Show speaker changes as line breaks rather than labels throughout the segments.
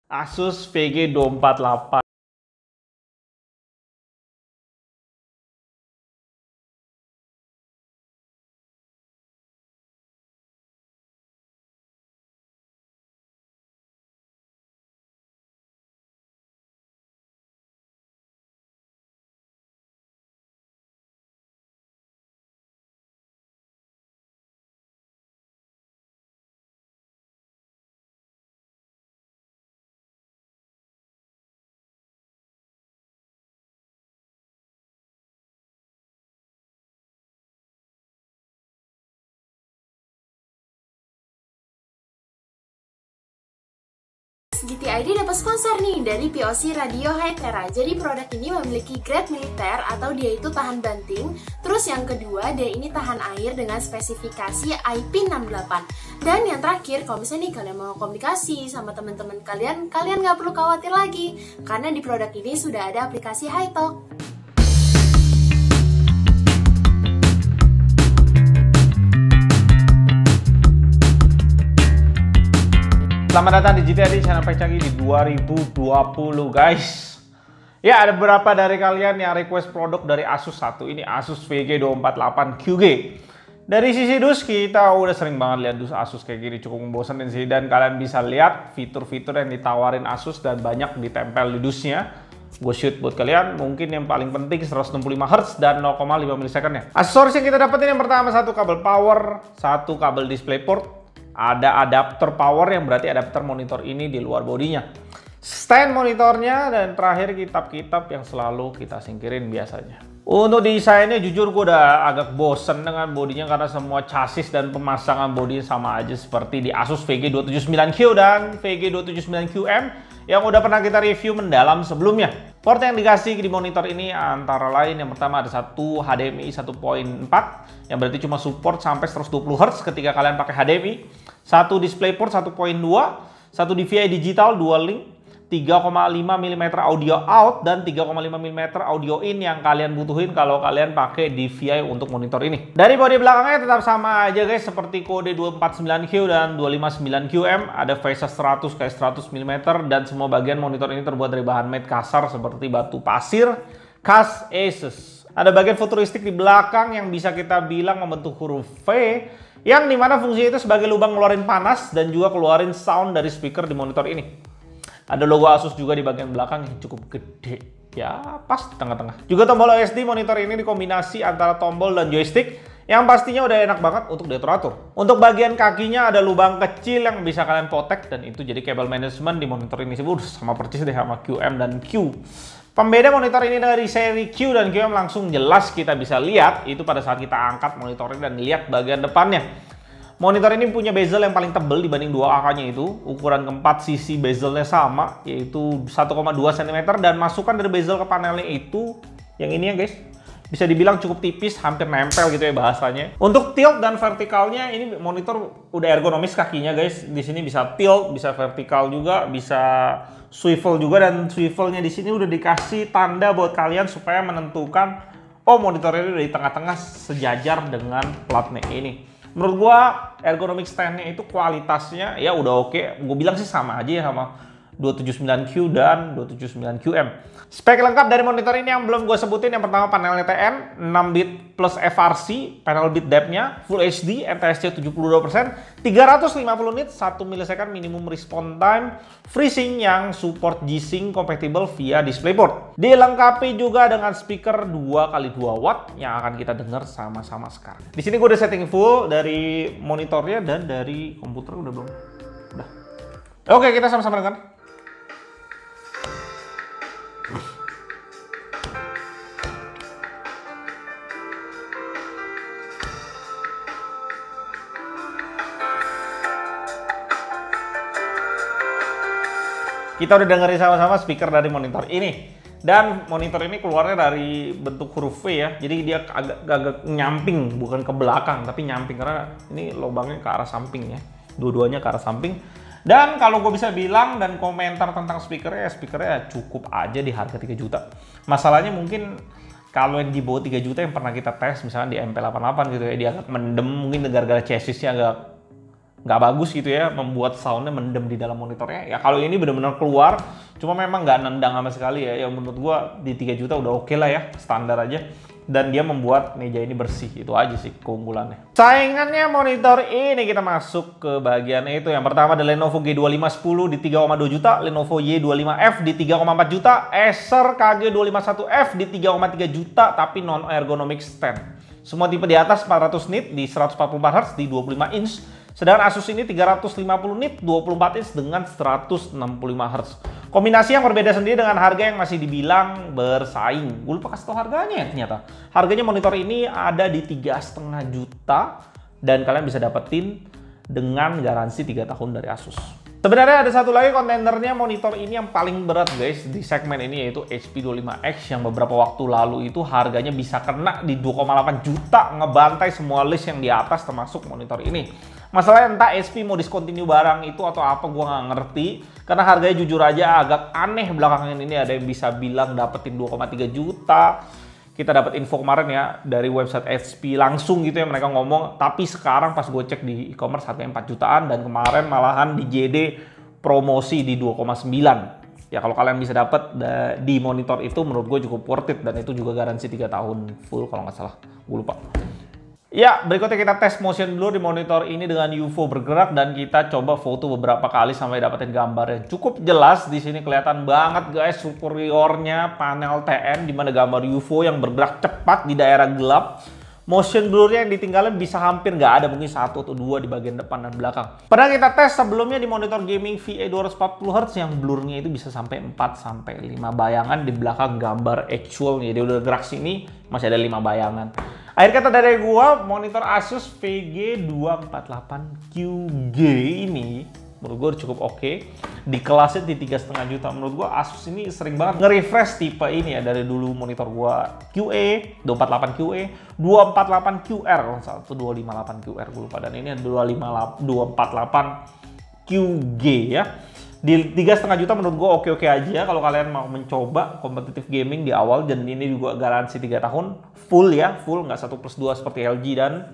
Asus VG248.
GTID dapat sponsor nih dari POC Radio Hytera. Jadi produk ini memiliki grade militer atau dia itu tahan banting. Terus yang kedua, dia ini tahan air dengan spesifikasi IP68. Dan yang terakhir, kalau misalnya nih kalian mau komunikasi sama teman-teman kalian nggak perlu khawatir lagi karena di produk ini sudah ada aplikasi HiTalk.
Selamat datang di GTID channel paling canggih di 2020 guys. Ya, ada beberapa dari kalian yang request produk dari Asus satu. Ini Asus VG248 QG. Dari sisi dus kita udah sering banget lihat dus Asus kayak gini, cukup membosankan sih. Dan kalian bisa lihat fitur-fitur yang ditawarin Asus dan banyak ditempel di dusnya. Gue shoot buat kalian, mungkin yang paling penting 165 Hz dan 0,5 milisecond ya. Aksesoris yang kita dapetin yang pertama, satu kabel power, satu kabel DisplayPort. Ada adapter power yang berarti adapter monitor ini di luar bodinya. Stand monitornya dan terakhir kitab-kitab yang selalu kita singkirin biasanya. Untuk desainnya jujur gue udah agak bosen dengan bodinya karena semua chassis dan pemasangan bodi sama aja seperti di Asus VG279Q dan VG279QM yang udah pernah kita review mendalam sebelumnya. Port yang dikasih di monitor ini antara lain yang pertama ada satu HDMI 1.4 yang berarti cuma support sampai 120 Hz ketika kalian pakai HDMI. Satu DisplayPort 1.2, satu DVI digital dual link, 3,5 mm audio out dan 3,5 mm audio in yang kalian butuhin kalau kalian pakai DVI untuk monitor ini. Dari bodi belakangnya tetap sama aja guys, seperti kode 249Q dan 259QM, ada face 100 x 100 mm dan semua bagian monitor ini terbuat dari bahan matte kasar seperti batu pasir khas Asus. Ada bagian futuristik di belakang yang bisa kita bilang membentuk huruf V, yang dimana fungsinya itu sebagai lubang ngeluarin panas dan juga keluarin sound dari speaker di monitor ini. Ada logo Asus juga di bagian belakang yang cukup gede, ya pas di tengah-tengah. Juga tombol OSD monitor ini dikombinasi antara tombol dan joystick yang pastinya udah enak banget untuk diatur-atur. Untuk bagian kakinya ada lubang kecil yang bisa kalian protect dan itu jadi kabel management di monitor ini. Sama persis deh sama QM dan Q. Pembeda monitor ini dari seri Q dan QM langsung jelas kita bisa lihat itu pada saat kita angkat monitor ini dan lihat bagian depannya. Monitor ini punya bezel yang paling tebal dibanding dua angkanya itu. Ukuran keempat sisi bezelnya sama, yaitu 1,2 cm dan masukan dari bezel ke panelnya itu yang ini ya guys. Bisa dibilang cukup tipis, hampir nempel gitu ya bahasanya. Untuk tilt dan vertikalnya ini monitor udah ergonomis kakinya guys. Di sini bisa tilt, bisa vertikal juga, bisa swivel juga dan swivelnya di sini udah dikasih tanda buat kalian supaya menentukan oh monitor ini udah di tengah-tengah sejajar dengan platnya ini. Menurut gua ergonomic stand-nya itu kualitasnya ya udah oke. Gue bilang sih sama aja ya sama 279Q dan 279QM. Spek lengkap dari monitor ini yang belum gue sebutin, yang pertama panelnya TN 6 bit plus FRC, panel bit depth-nya Full HD, NTSC 72%, 350 nits, 1 millisecond minimum response time, FreeSync yang support G-Sync compatible via DisplayPort. Dilengkapi juga dengan speaker 2x2 watt yang akan kita dengar sama-sama sekarang. Di sini gue udah setting full dari monitornya dan dari komputer udah belum? Udah. Oke, kita sama-sama dengar. Kita udah dengerin sama-sama speaker dari monitor ini. Dan monitor ini keluarnya dari bentuk huruf V ya. Jadi dia agak nyamping, bukan ke belakang, tapi nyamping karena ini lubangnya ke arah samping ya. Dua-duanya ke arah samping. Dan kalau gue bisa bilang dan komentar tentang speakernya cukup aja di harga 3 juta. Masalahnya mungkin kalau yang di bawah 3 juta yang pernah kita tes misalnya di MP88 gitu ya, dia agak mendem, mungkin gara-gara chassisnya agak nggak bagus gitu ya, membuat soundnya mendem di dalam monitornya. Ya kalau ini benar-benar keluar, cuma memang nggak nendang sama sekali ya. Ya menurut gua di 3 juta udah oke lah ya, standar aja. Dan dia membuat meja ini bersih, itu aja sih keunggulannya. Saingannya monitor ini kita masuk ke bagian itu. Yang pertama ada Lenovo G2510 di 3,2 juta, Lenovo Y25F di 3,4 juta, Acer KG251F di 3,3 juta tapi non ergonomic stand. Semua tipe di atas 400 nit di 144 Hz di 25 inch. Sedangkan Asus ini 350 nit 24 inch dengan 165 Hz. Kombinasi yang berbeda sendiri dengan harga yang masih dibilang bersaing. Gue lupa kasih tau harganya ya ternyata. Harganya monitor ini ada di 3,5 juta dan kalian bisa dapetin dengan garansi 3 tahun dari Asus. Sebenarnya ada satu lagi kontendernya monitor ini yang paling berat guys di segmen ini, yaitu HP 25X yang beberapa waktu lalu itu harganya bisa kena di 2,8 juta, ngebantai semua list yang di atas termasuk monitor ini. Masalahnya entah HP mau discontinue barang itu atau apa gue nggak ngerti, karena harganya jujur aja agak aneh belakangan ini. Ada yang bisa bilang dapetin 2,3 juta. Kita dapat info kemarin ya dari website HP langsung gitu ya, mereka ngomong, tapi sekarang pas gue cek di e-commerce harganya 4 jutaan dan kemarin malahan di JD promosi di 2,9. Ya kalau kalian bisa dapat di monitor itu menurut gue cukup worth it, dan itu juga garansi 3 tahun full kalau nggak salah, gue lupa. Ya, berikutnya kita tes motion blur di monitor ini dengan UFO bergerak dan kita coba foto beberapa kali sampai dapetin gambarnya cukup jelas. Di sini kelihatan banget guys superiornya panel TN di mana gambar UFO yang bergerak cepat di daerah gelap. Motion blurnya yang ditinggalin bisa hampir nggak ada, mungkin 1 atau 2 di bagian depan dan belakang. Padahal kita tes sebelumnya di monitor gaming VA 240 Hz yang blurnya itu bisa sampai 4-5 bayangan di belakang gambar actual. Jadi udah gerak sini masih ada 5 bayangan. Akhir kata dari gua, monitor Asus VG248QG ini menurut gua cukup oke. Di kelasnya di 3,5 juta. Menurut gua Asus ini sering banget nge-refresh tipe ini ya. Dari dulu monitor gua QE, 248QE, 248QR, atau 258QR gua lupa. Dan ini ada 248QG ya. Di 3,5 juta menurut gue oke-oke aja kalau kalian mau mencoba kompetitif gaming di awal, dan ini juga garansi 3 tahun full ya, full, nggak 1+2 seperti LG dan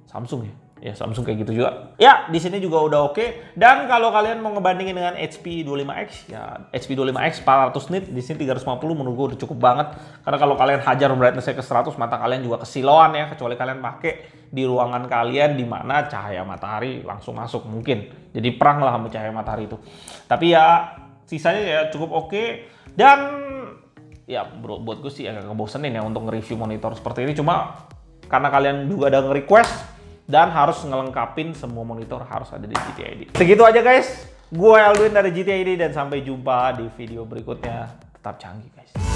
Samsung ya. Ya Samsung kayak gitu juga. Ya di sini juga udah oke. Dan kalau kalian mau ngebandingin dengan HP 25X ya, HP 25X 400 nit di sini 350 menurut gue udah cukup banget. Karena kalau kalian hajar brightness-nya ke 100, mata kalian juga kesiloan ya, kecuali kalian pakai di ruangan kalian di mana cahaya matahari langsung masuk mungkin. Jadi perang lah sama cahaya matahari itu. Tapi ya sisanya ya cukup oke. Dan ya buat gue sih agak ngebosenin ya untuk nge-review monitor seperti ini. Cuma karena kalian juga ada nge-request dan harus ngelengkapin semua monitor harus ada di GT ID. Segitu aja guys. Gue Elwin dari GT ID dan sampai jumpa di video berikutnya. Tetap canggih guys.